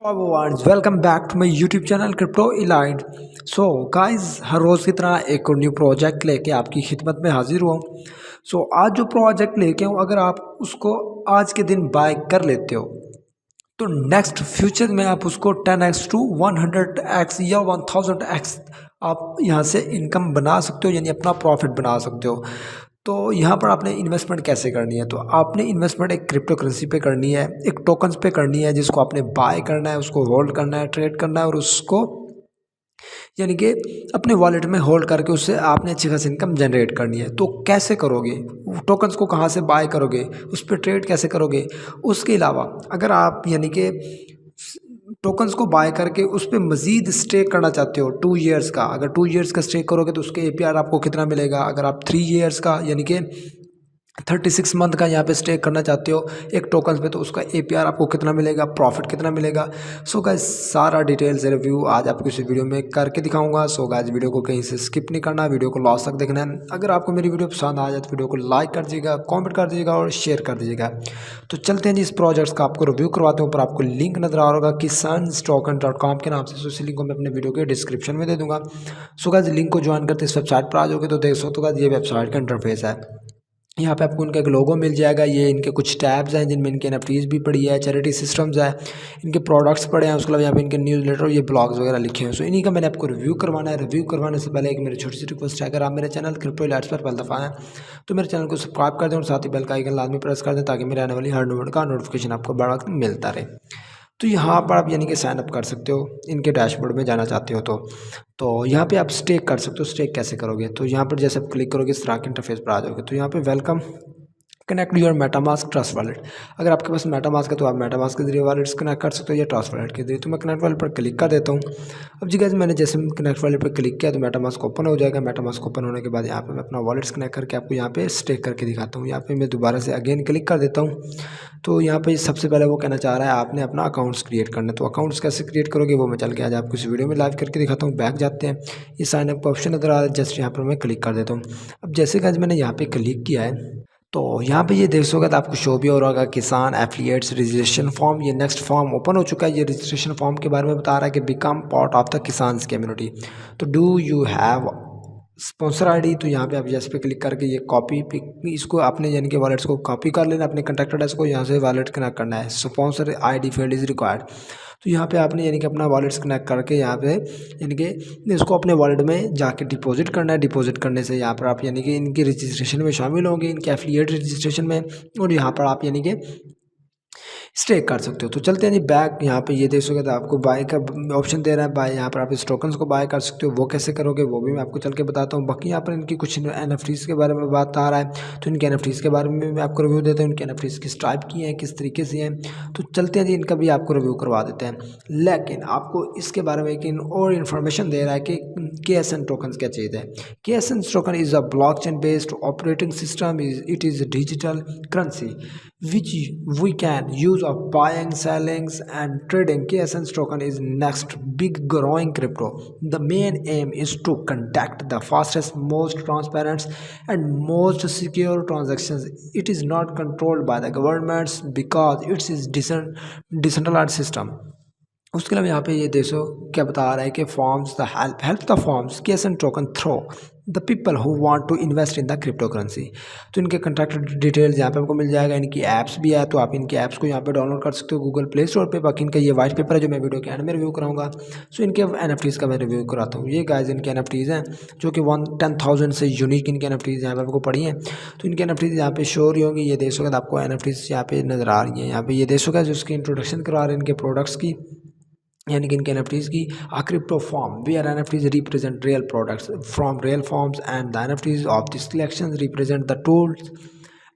Welcome back to my YouTube channel crypto elite. So guys, हर रोज़ की तरह एक और न्यू प्रोजेक्ट लेके आपकी खिदमत में हाजिर हुआ। आज जो प्रोजेक्ट लेके हूँ, अगर आप उसको आज के दिन बाय कर लेते हो तो नेक्स्ट फ्यूचर में आप उसको 10x टू 100x या 1000x आप यहाँ से इनकम बना सकते हो, यानी अपना प्रॉफिट बना सकते हो। तो यहाँ पर आपने इन्वेस्टमेंट कैसे करनी है? तो आपने इन्वेस्टमेंट एक क्रिप्टो करेंसी पे करनी है, एक टोकन्स पे करनी है, जिसको आपने बाय करना है, उसको होल्ड करना है, ट्रेड करना है और उसको यानी कि अपने वॉलेट में होल्ड करके उससे आपने अच्छी खासी इनकम जनरेट करनी है। तो कैसे करोगे? टोकन्स को कहाँ से बाय करोगे? उस पर ट्रेड कैसे करोगे? उसके अलावा अगर आप यानी कि टोकन्स को बाय करके उस पर मज़ीद स्टेक करना चाहते हो 2 ईयर्स का, अगर 2 ईयर्स का स्टेक करोगे तो उसके APR आपको कितना मिलेगा? अगर आप 3 ईयर्स का यानी कि 36 मंथ का यहाँ पे स्टे करना चाहते हो एक टोकन पे, तो उसका APR आपको कितना मिलेगा, प्रॉफिट कितना मिलेगा। गाइस, सारा डिटेल्स रिव्यू आज आपको इस वीडियो में करके दिखाऊंगा। गाइस, वीडियो को कहीं से स्किप नहीं करना, वीडियो को लास्ट तक देखना है। अगर आपको मेरी वीडियो पसंद आ जाए तो वीडियो को लाइक कर दीजिएगा, कॉमेंट कर दीजिएगा और शेयर कर दीजिएगा। तो चलते हैं जी, इस प्रोजेक्ट्स का आपको रिव्यू करवाते हैं। ऊपर आपको लिंक नजर आ रहा होगा kisanstoken.com के नाम से। इसी लिंक को मैं अपने वीडियो के डिस्क्रिप्शन में दे दूंगा। गाइस, लिंक को ज्वाइन करते इस वेबसाइट पर आ जाओगे तो देख सकते हो गाइस, ये वेबसाइट का इंटरफेस है। यहाँ पे आपको उनका एक लोगो मिल जाएगा। ये इनके कुछ टैब्स हैं जिनमें इनके NFTs भी पड़ी है, चैरिटी सिस्टम्स है, इनके प्रोडक्ट्स पड़े हैं। उसके अलावा यहाँ पे इनके न्यूज़लेटर और ये ब्लॉग्स वगैरह लिखे हैं। इन्हीं का मैंने आपको रिव्यू करवाना है। रिव्यू करवाने से पहले एक मेरी छोटी सी रिक्वेस्ट है, अगर आप मेरे चैनल क्रिप्टो इलाइट्स पर पहली दफ़ा हैं तो मेरे चैनल को सब्सक्राइब कर दें और साथ ही बेल का आइकन लाजमी प्रेस कर दें, ताकि मेरे आने वाली हर वीडियो का नोटिफिकेशन आपको बड़ा वक्त मिलता रहे। तो यहाँ पर आप यानी कि साइन अप कर सकते हो, इनके डैशबोर्ड में जाना चाहते हो तो यहाँ पे आप स्टेक कर सकते हो। स्टेक कैसे करोगे? तो यहाँ पर जैसे आप क्लिक करोगे इस तरह के इंटरफेस पर आ जाओगे। तो यहाँ पे welcome connect your MetaMask trust wallet. अगर आपके पास मेटामास्क है तो आप मेटामास्क के जरिए वॉलेट्स कनेक्ट कर सकते हो या ट्रस्ट वॉलेट के जरिए। तो मैं कनेक्ट वॉलेट पर क्लिक कर देता हूँ। अब जी गाइस, मैंने जैसे कनेक्ट वॉलेट पर क्लिक किया तो मेटामास्क ओपन हो जाएगा। मेटामास्क ओपन होने के बाद यहाँ पे मैं अपना वॉलेट्स कनेक्ट करके आपको यहाँ पे स्टेक करके दिखाता हूँ। यहाँ पे मैं दोबारा से अगेन क्लिक कर देता हूँ। तो यहाँ पे सबसे पहले वो कहना चाह रहा है आपने अपना अकाउंट्स क्रिएट करना है। तो अकाउंट्स कैसे क्रिएट करोगे वो मैं चल के आज आपको इस वीडियो में लाइव करके दिखाता हूँ। बैक जाते हैं, ये साइन अप का ऑप्शन नजर आ रहा है, जस्ट यहाँ पर मैं क्लिक कर देता हूँ। अब जैसे गाइस मैंने यहाँ पे क्लिक किया है तो यहाँ पे ये देख सकोगे तो आपको शो भी हो रहा होगा किसान एफिलिएट्स रजिस्ट्रेशन फॉर्म। ये नेक्स्ट फॉर्म ओपन हो चुका है। ये रजिस्ट्रेशन फॉर्म के बारे में बता रहा है कि बिकम पार्ट ऑफ द किसान कम्युनिटी। तो do you have sponsor ID? तो यहाँ पे आप यस पे क्लिक करके ये कॉपी इसको आपने यानी कि वॉलेट्स को कॉपी कर लेना, अपने कंटेक्ट एड्रेस को यहाँ से वॉलेट कनेक्ट करना है। Sponsor ID field is required. तो यहाँ पे आपने यानी कि अपना वॉलेट्स कनेक्ट करके यहाँ पे यानी कि इसको अपने वॉलेट में जाके डिपॉजिट करना है। डिपॉजिट करने से यहाँ पर आप यानी कि इनकी रजिस्ट्रेशन में शामिल होंगे, इनके एफिलिएट रजिस्ट्रेशन में, और यहाँ पर आप यानी कि स्टेक कर सकते हो। तो चलते हैं जी बैक। यहाँ पे ये देख सकते हो आपको बाय का ऑप्शन दे रहा है। बाय यहाँ पर आप इस टोकन्स को बाय कर सकते हो। वो कैसे करोगे वो भी मैं आपको चल के बताता हूँ। बाकी यहाँ पर इनकी कुछ NFTs के बारे में बात आ रहा है, तो इनके NFTs के बारे में मैं आपको रिव्यू देता हूँ। इनके NFTs किस टाइप की हैं, किस तरीके से हैं, तो चलते हैं जी इनका भी आपको रिव्यू करवा देते हैं। लेकिन आपको इसके बारे में एक और इन्फॉर्मेशन दे रहा है कि KSN टोकन्स क्या चीज़ है। KSN token is a blockchain based operating system. It is digital currency which we can use of buying, selling and trading. KSN token is next big growing crypto. The main aim is to conduct the fastest, most transparent and most secure transactions. It is not controlled by the governments because it is decentralized system. उसके अलावा यहाँ पे ये देखो क्या बता रहा है कि forms the help the forms KSN token throw the people who want to invest in the crypto currency. तो इनके कॉन्टैक्ट डिटेल्स यहाँ पे आपको मिल जाएगा। इनकी ऐप्स भी है, तो आप इनकी ऐप्स को यहाँ पे डाउनलोड कर सकते हो गूगल प्ले स्टोर पे। बाकी इनका ये वाइट पेपर है जो मैं वीडियो के एंड में रिव्यू कराऊंगा। इनके NFTs का मैं रिव्यू कराता हूँ। ये गाइस इनके NFTs हैं जो कि 10,000 से यूनिक इनके NFTs यहाँ पे आपको पड़ी हैं। तो इनके NFTs यहाँ पे शो रही होंगी। ये देख सकते आपको NFTs यहाँ पे नजर आ रही है। यहाँ पे ये देख सकते जो उसकी इंट्रोडक्शन करवा रहे हैं इनके प्रोडक्ट्स की, यानी कि इनके NFTs की a crypto form where NFTs represent real products from real forms, and the NFTs of these collections represent the tools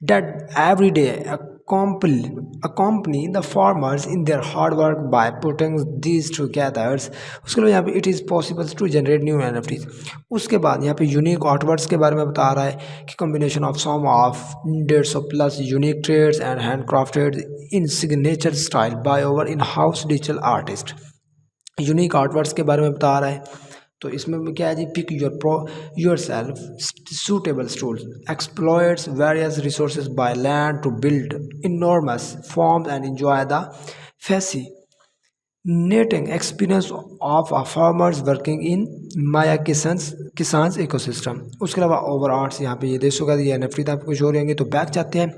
that every day accompany the farmers in their hard work. By putting these together, उसके बाद यहाँ पे it is possible to generate new NFTs। उसके बाद यहाँ पे unique artworks के बारे में बता रहा है कि combination of some of 150+ unique trades and handcrafted in signature style by our in-house digital artist। Unique artworks के बारे में बता रहा है। तो इसमें क्या है जी, pick yourself suitable tools exploits various resources by land to build enormous farms and enjoy the fascinating experience of farmers working in my Kisan's ecosystem. उसके अलावा ओवर आर्ट्स यहाँ पे ये देशों का ये NFT आपको कुछ हो रहे होंगे तो बैक जाते हैं।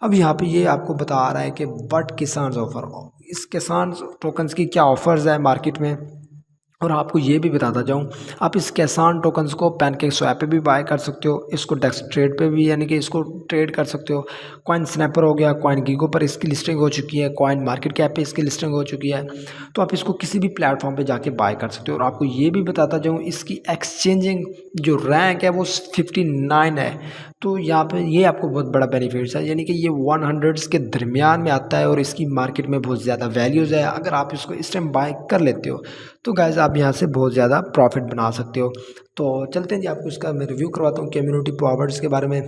अब यहाँ पे ये आपको बता रहा है कि बट किसान ऑफर, इस किसान टोकन्स की क्या ऑफर्स है मार्केट में। और आपको ये भी बताता जाऊँ, आप इस किसान टोकन्स को पैनकेक स्वैप पे भी बाय कर सकते हो, इसको डेक्स ट्रेड पे भी यानी कि इसको ट्रेड कर सकते हो। कॉइन स्नैपर हो गया, कॉइन गीगो पर इसकी लिस्टिंग हो चुकी है, कॉइन मार्केट कैप पे इसकी लिस्टिंग हो चुकी है। तो आप इसको किसी भी प्लेटफॉर्म पे जाके बाय कर सकते हो। और आपको ये भी बताता जाऊँ, इसकी एक्सचेंजिंग जो रैंक है वो 59 है। तो यहाँ पे ये आपको बहुत बड़ा बेनिफिट्स है, यानी कि ये 100 के दरमियान में आता है और इसकी मार्केट में बहुत ज़्यादा वैल्यूज़ है। अगर आप इसको इस टाइम बाय कर लेते हो तो गाइस आप यहाँ से बहुत ज़्यादा प्रॉफिट बना सकते हो। तो चलते हैं जी, आपको इसका मैं रिव्यू करवाता हूँ कम्युनिटी पावर्स के बारे में।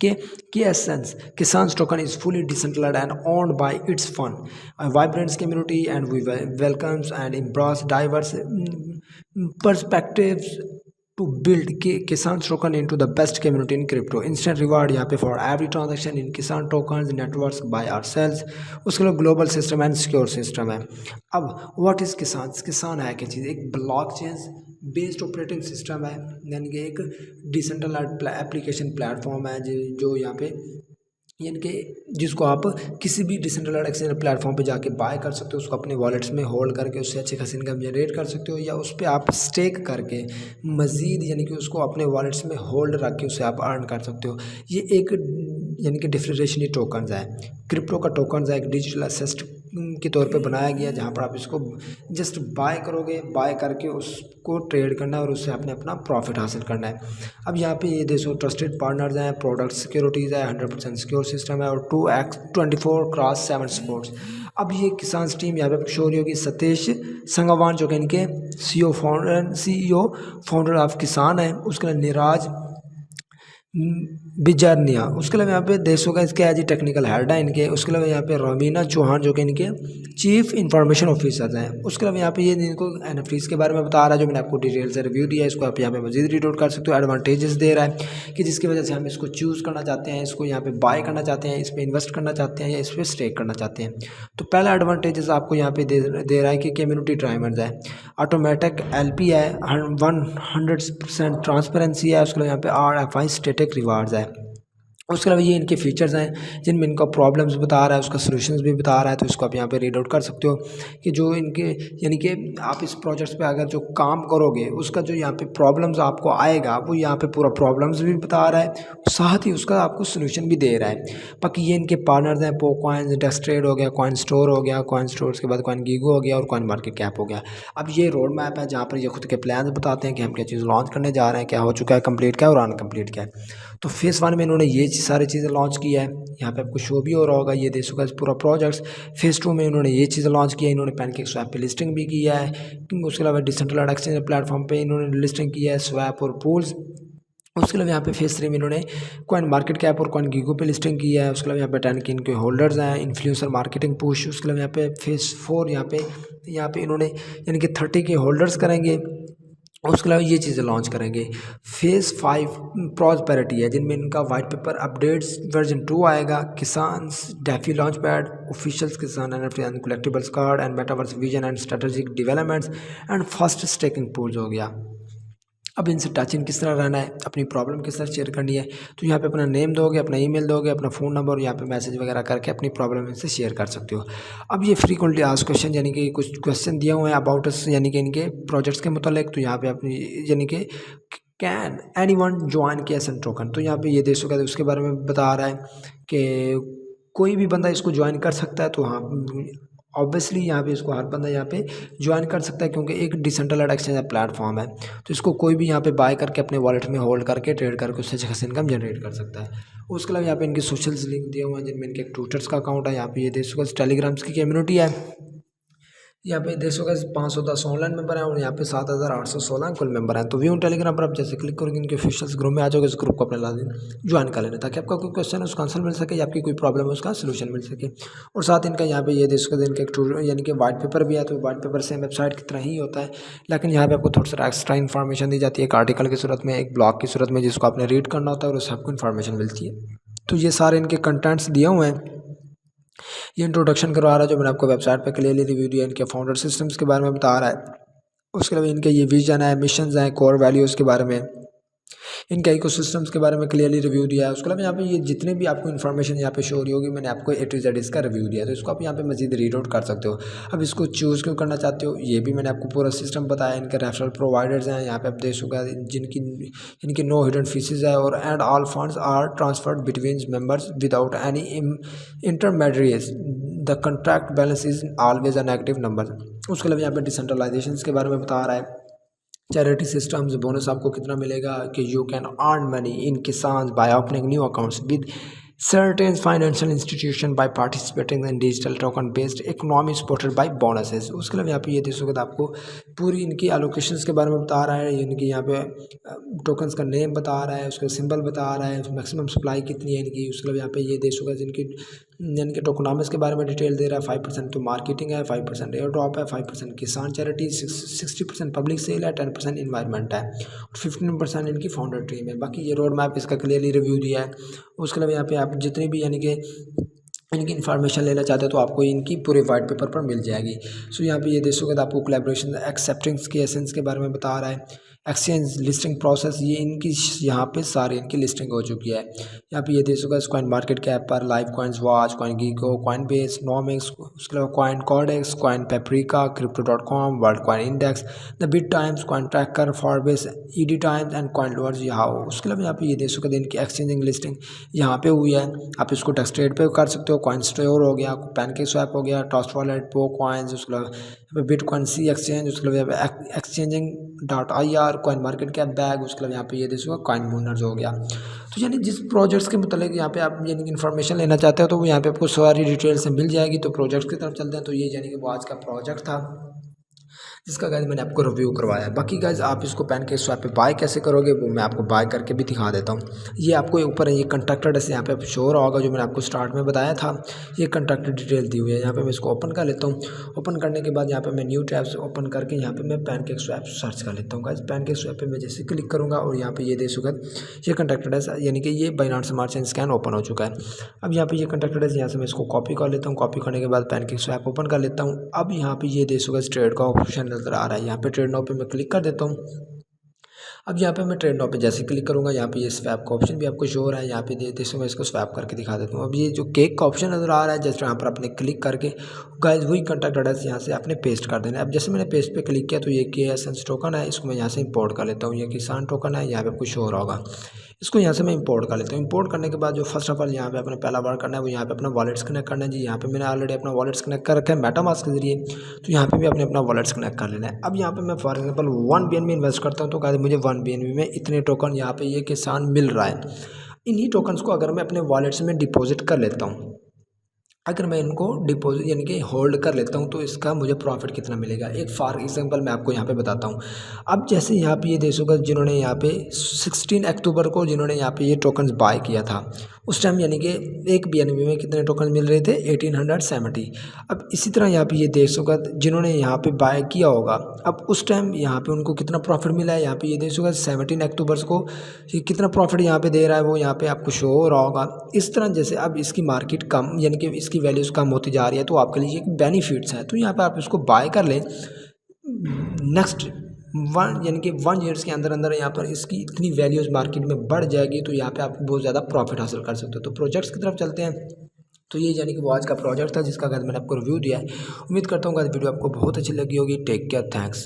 कि एसेंस Kisan token is fully decentralized and owned by its fund, a vibrant community, and we welcomes and embrace diverse perspectives to build Kisan token into the best community in crypto. Instant reward यहाँ पे for every transaction in Kisan tokens networks by ourselves। उसके लिए global system and secure system है। अब what is किसान, किसान है क्या चीज़, एक ब्लॉकचेन बेस्ड ऑपरेटिंग सिस्टम है, यानी कि एक डिसेंट्रलाइज्ड एप्लीकेशन प्लेटफॉर्म है जो यहाँ पे यानी कि जिसको आप किसी भी डिसेंट्रलाइज्ड एक्सचेंज प्लेटफॉर्म पे जाके बाय कर सकते हो, उसको अपने वॉलेट्स में होल्ड करके उससे अच्छी खासी इनकम जनरेट कर सकते हो, या उस पर आप स्टेक करके मज़ीद यानी कि उसको अपने वॉलेट्स में होल्ड रख के उससे आप अर्न कर सकते हो। ये एक यानी कि डिफरेंशिएशनल टोकन्स है, क्रिप्टो का टोकन्स है, एक डिजिटल असेस्ट के तौर पे बनाया गया, जहाँ पर आप इसको जस्ट बाय करोगे, बाय करके उसको ट्रेड करना है और उससे आपने अपना प्रॉफिट हासिल करना है। अब यहाँ पे ये देखो ट्रस्टेड पार्टनर्स हैं, प्रोडक्ट सिक्योरिटीज़ है, 100% सिक्योर सिस्टम है और 24x7 सपोर्ट्स। अब ये किसान टीम यहाँ पे शो हो रही होगी, सतीश संगवान जो कि इनके CEO फाउंडर ऑफ किसान है। उसके लिए निराज बिजारनिया, उसके अलावा यहाँ पे देशों का इसके एज टेक्निकल हेड है इनके। उसके अलावा यहाँ पे रवीना चौहान जो कि इनके चीफ इंफॉर्मेशन ऑफिसर हैं। उसके अलावा यहाँ पे ये इनको NFTs के बारे में बता रहा है, जो मैंने आपको डिटेल से रिव्यू दिया है, इसको आप यहाँ पे मजीद रीड आउट कर सकते हो। एडवांटेजेस दे रहा है कि जिसकी वजह से हम इसको चूज़ करना चाहते हैं, इसको यहाँ पे बाय करना चाहते हैं, इस पर इन्वेस्ट करना चाहते हैं या इस पर स्टेक करना चाहते हैं। तो पहला एडवांटेजेस आपको यहाँ पे दे रहा है कि कम्युनिटी ड्राइवर्स है, ऑटोमेटिक LP है, 100% ट्रांसपेरेंसी है। उसके अलावा यहाँ पे RFI स्टैटिक रिवार्ड्स है। उसके अलावा ये इनके फीचर्स हैं जिनमें इनका प्रॉब्लम्स बता रहा है, उसका सॉल्यूशंस भी बता रहा है। तो इसको आप यहाँ पे रीड आउट कर सकते हो कि जो इनके यानी कि आप इस प्रोजेक्ट्स पे अगर जो काम करोगे उसका जो यहाँ पे प्रॉब्लम्स आपको आएगा वो यहाँ पे पूरा प्रॉब्लम्स भी बता रहा है, साथ ही उसका आपको सोल्यूशन भी दे रहा है। बाकी ये इनके पार्टनर्स हैं, पोकॉइन, डेक्स ट्रेड हो गया, कॉइन स्टोर हो गया, कॉइन स्टोर के बाद कॉइन गीगो हो गया और कॉइन मार्केट कैप हो गया। अब ये रोड मैप है जहाँ पर ये खुद के प्लान बताते हैं कि हम क्या चीज़ लॉन्च करने जा रहे हैं, क्या हो चुका है, कंप्लीट क्या है और अनकम्प्लीट क्या है। तो फेज़ 1 में इन्होंने ये सारी चीज़ें लॉन्च की है, यहाँ पे आपको शो भी हो रहा होगा, ये देशों का पूरा प्रोजेक्ट्स। फेज़ 2 में इन्होंने ये चीज़ें लॉन्च की है, इन्होंने पैनकेक स्वैप पे लिस्टिंग भी किया है। उसके अलावा डिसेंट्रलाइज्ड एक्सचेंज प्लेटफॉर्म पे इन्होंने लिस्टिंग किया है, स्वैप और पूल्स। उसके अलावा यहाँ पे फेज़ 3 में इन्होंने कॉइन मार्केट कैप और कॉइन गीगो पे लिस्टिंग की है। उसके अलावा यहाँ पे 10 के इनके होल्डर्स हैं, इन्फ्लुएंसर मार्केटिंग पुश। उसके अलावा यहाँ पे फेज़ 4 यहाँ पे इन्होंने यानी कि 30 के होल्डर्स करेंगे। उसके अलावा ये चीज़ें लॉन्च करेंगे। फेज़ 5 प्रॉस्पेरिटी है, जिनमें इनका वाइट पेपर अपडेट्स वर्जन 2 आएगा, किसान डेफी लॉन्च पैड, ऑफिशियल किसान NFT and collectibles card and metaverse vision and strategic developments and fast staking pools हो गया। अब इनसे टच इन किस तरह रहना है, अपनी प्रॉब्लम किस तरह शेयर करनी है, तो यहाँ पे अपना नेम दोगे, अपना ईमेल दोगे, अपना फ़ोन नंबर और यहाँ पे मैसेज वगैरह करके अपनी प्रॉब्लम इनसे शेयर कर सकते हो। अब ये फ्रीक्वेंटली आस्क्ड क्वेश्चन यानी कि कुछ क्वेश्चन दिए हुए हैं अबाउट अस यानी कि इनके प्रोजेक्ट्स के मुतालिक। तो यहाँ पे अपनी यानी कि can anyone join KSN token, तो यहाँ पे ये देशों का उसके बारे में बता रहा है कि कोई भी बंदा इसको ज्वाइन कर सकता है। तो हाँ ऑब्वियसली यहाँ पे इसको हर बंदा यहाँ पे ज्वाइन कर सकता है, क्योंकि एक डिसेंट्रलाइज्ड एक्सचेंज प्लेटफॉर्म है। तो इसको कोई भी यहाँ पे बाय करके अपने वॉलेट में होल्ड करके ट्रेड करके उससे अच्छी खासी इनकम जनरेट कर सकता है। उसके अलावा यहाँ पे इनके सोशल्स लिंक दिए हुए हैं, जिनमें इनके ट्विटर्स का अकाउंट है, यहाँ पे ये देशों का टेलीग्राम्स की कम्युनिटी है, यहाँ पे देशों का 510 ऑनलाइन मेंबर है और यहाँ पे 7816 कुल मेंबर हैं। तो व्यू टेलीग्राम पर आप जैसे क्लिक करोगे इनके ऑफिशियल ग्रुप में आ जाओगे, इस ग्रुप को अपने लाजिम ज्वाइन कर लेना, ताकि आपका कोई क्वेश्चन है उसका आंसर मिल सके या आपकी कोई प्रॉब्लम है उसका सोल्यूशन मिल सके। और साथ इनका यहाँ पे ये देशों का इनका एक यानी कि वाइट पेपर भी है। तो वाइट पेपर सेम वेबसाइट की तरह ही होता है, लेकिन यहाँ पे आपको थोड़ा सा एक्स्ट्रा इन्फॉर्मेशन दी जाती है, एक आर्टिकल की सूरत में, एक ब्लॉग की सूरत में, जिसको आपने रीड करना होता है और उससे आपको इन्फॉर्मेशन मिलती है। तो ये सारे इनके कंटेंट्स दिए हुए हैं। ये इंट्रोडक्शन करवा रहा है जो मैंने आपको वेबसाइट पे क्लियरली रिव्यू दिया, इनके फाउंडर सिस्टम्स के बारे में बता रहा है। उसके अलावा इनके ये विजन है, मिशंस हैं, कोर वैल्यूज़ के बारे में, इनके इकोसिस्टम्स के बारे में क्लियरली रिव्यू दिया है। उसके अलावा यहाँ पे ये जितने भी आपको इन्फॉर्मेशन यहाँ पे शो हो रही होगी, मैंने आपको A to Z इसका रिव्यू दिया, तो इसको आप यहाँ पे मजीद रीड आउट कर सकते हो। अब इसको चूज़ क्यों करना चाहते हो ये भी मैंने आपको पूरा सिस्टम बताया। इनके रेफरल प्रोवाइडर्स हैं, यहाँ पे आप देख सकते हैं इनकी नो हिडन फीसेज है, और and all funds are transferred between members without any intermediates. The contract balance is always a negative number. उसके अलावा यहाँ पे डिसेंट्रलाइजेशन के बारे में बता रहा है। चैरिटी सिस्टम्स बोनस आपको कितना मिलेगा कि you can earn money in Kisan by opening new accounts with certain financial institution by participating in digital token based economy supported by bonuses। उसके अलावा यहाँ पे ये देख सकते हो आपको पूरी इनकी एलोकेशंस के बारे में बता रहा है, इनकी यहाँ पे टोकन्स का नेम बता रहा है, उसका सिंबल बता रहा है, मैक्सिमम सप्लाई कितनी है इनकी। उसके अलावा यहाँ पे ये देख सकते हो इनके टोकनामिक्स के बारे में डिटेल दे रहा है। 5% तो मार्केटिंग है, 5% एयर ड्रॉप है, 5% किसान चैरिटी, 60% पब्लिक सेल है, 10% इन्वायरमेंट है, 15% इनकी फाउंडर टीम है। बाकी ये रोड मैप इसका क्लियरली रिव्यू दिया है। उसके अलावा यहाँ पे आप जितनी भी यानी कि इनकी इन्फॉर्मेशन लेना चाहते हो तो आपको इनकी पूरे वाइट पेपर पर मिल जाएगी। सो यहाँ पे ये देखोगे तो आपको कोलैबोरेशन एक्सेप्टेंस के एसेंस के बारे में बता रहा है। एक्सचेंज लिस्टिंग प्रोसेस ये इनकी यहाँ पे सारी इनकी लिस्टिंग हो चुकी है। यहाँ पे ये देखोगे कॉइन मार्केट कैप पर Live Coins Watch, CoinGecko, Coinbase, Nomics, उसके अलावा CoinCodex, Coinpaprika, crypto.com, World Coin Index, The Bit Times, CoinTracker, Forbes, ED Times and Coinlore यहाँ। उसके अलावा यहाँ पे ये देखोगे इनकी एक्सचेंजिंग लिस्टिंग यहाँ पे हुई है। आप इसको टेक्स ट्रेड पे कर सकते हो। कॉइन स्टोर हो गया, पैनकेक स्वैप हो गया, ट्रस्ट वॉलेट, पो कॉइन्स, उसके अलावा बिटकॉइन सी एक्सचेंज, उसके अलावा एक्सचेंजिंग.ir, कॉइन मार्केट कैप बैग, उसके अलावा यहाँ पे ये देखो कॉइन मूनर्स हो गया। तो यानी जिस प्रोजेक्ट्स के मतलब यहाँ पे आप यानी इन्फॉर्मेशन लेना चाहते हो तो वो यहाँ पे आपको सारी डिटेल से मिल जाएगी। तो प्रोजेक्ट्स की तरफ चलते हैं। तो ये यानी कि वो आज का प्रोजेक्ट था जिसका गाइज मैंने आपको रिव्यू करवाया है। बाकी गाइज आप इसको पैनकेक स्वैप पे बाय कैसे करोगे वो मैं आपको बाय करके भी दिखा देता हूँ। ये आपको ऊपर ये कंट्रैक्टर ऐसे यहाँ पे शो रहा होगा जो मैंने आपको स्टार्ट में बताया था। ये कंट्रैक्टर डिटेल दी हुई है। यहाँ पे मैं इसको ओपन कर लेता हूँ। ओपन करने के बाद यहाँ पे मैं न्यू टैब्स ओपन करके यहाँ पे मैं पैनकेक स्वैप सर्च कर लेता हूँ। गाइज पैनकेक स्वैप पे मैं जैसे क्लिक करूँगा और यहाँ पे ये देख सकते ये कंट्रैक्टर है, यानी कि ये Binance smart chain scan open हो चुका है। अब यहाँ पे ये कंट्रैक्टर है, यहाँ से मैं इसको कॉपी कर लेता हूँ। कॉपी करने के बाद पैनकेक स्वैप ओपन कर लेता हूँ। अब यहाँ पे ये देख सकते ट्रेड का ऑप्शन नजर आ रहा है। यहाँ पे ट्रेड नाउ पे मैं क्लिक कर देता हूँ। अब यहाँ पे मैं ट्रेड नाउ पे जैसे क्लिक करूँगा यहाँ पे ये स्वैप का ऑप्शन भी आपको शो हो रहा है। यहाँ पे देखो मैं इसको स्वैप करके दिखा देता हूँ। अब ये जो केक का ऑप्शन नजर आ रहा है जस्ट यहाँ पर आपने क्लिक करके गाइस वही कॉन्टैक्ट एड्रेस यहाँ से आपने पेस्ट कर देना है। अब जैसे मैंने पेस्ट पे क्लिक किया तो ये KSN टोकन है, इसको मैं यहाँ से इंपोर्ट कर लेता हूँ। ये किसान टोकन है, यहाँ पे आपको शो हो रहा होगा। इसको यहाँ से मैं इंपोर्ट कर लेता हूँ। इंपोर्ट करने के बाद जो फर्स्ट ऑफ ऑल यहाँ पे अपने पहला वर्क करना है वो यहाँ पे अपना वॉलेट्स कनेक्ट करना है। जी यहाँ पे मैंने ऑलरेडी अपना वॉलेट्स कनेक्ट कर रखा है मेटामास्क के जरिए, तो यहाँ पे भी अपने अपना वॉलेट्स कनेक्ट कर लेना है। अब यहाँ पे मैं फॉर एग्जांपल 1 BNB इन्वेस्ट करता हूँ तो कहते मुझे 1 BNB में इतने टोकन यहाँ पे ये किसान मिल रहा है। इन्हीं टोकन्स को अगर मैं अपने वॉलेट्स में डिपॉजिट कर लेता हूँ, अगर मैं इनको डिपॉजिट यानी कि होल्ड कर लेता हूँ तो इसका मुझे प्रॉफिट कितना मिलेगा। एक फॉर एग्जांपल मैं आपको यहाँ पे बताता हूँ। अब जैसे यहाँ पे ये देखोगे जिन्होंने यहाँ पे 16 अक्टूबर को जिन्होंने यहाँ पे ये टोकन्स बाय किया था उस टाइम यानी कि 1 BNB में कितने टोकन मिल रहे थे 1870। अब इसी तरह यहाँ पे ये देखोगे जिन्होंने यहाँ पे बाय किया होगा अब उस टाइम यहाँ पे उनको कितना प्रॉफिट मिला है। यहाँ पे ये देखोगे 17 अक्टूबर को ये कितना प्रॉफिट यहाँ पे दे रहा है वो यहाँ पे आपको शो हो रहा होगा। इस तरह जैसे अब इसकी मार्केट कम यानी कि इसकी वैल्यूज़ कम होती जा रही है तो आपके लिए एक बेनिफिट्स है। तो यहाँ पे आप इसको बाय कर लें। नेक्स्ट यानी कि 1 ईयर्स के अंदर अंदर यहाँ पर इसकी इतनी वैल्यूज़ मार्केट में बढ़ जाएगी तो यहाँ पे आप बहुत ज़्यादा प्रॉफिट हासिल कर सकते हो। तो प्रोजेक्ट्स की तरफ चलते हैं। तो ये यानी कि वो आज का प्रोजेक्ट था जिसका मैंने आपको रिव्यू दिया है। उम्मीद करता हूँ वीडियो आपको बहुत अच्छी लगी होगी। Take care, thanks.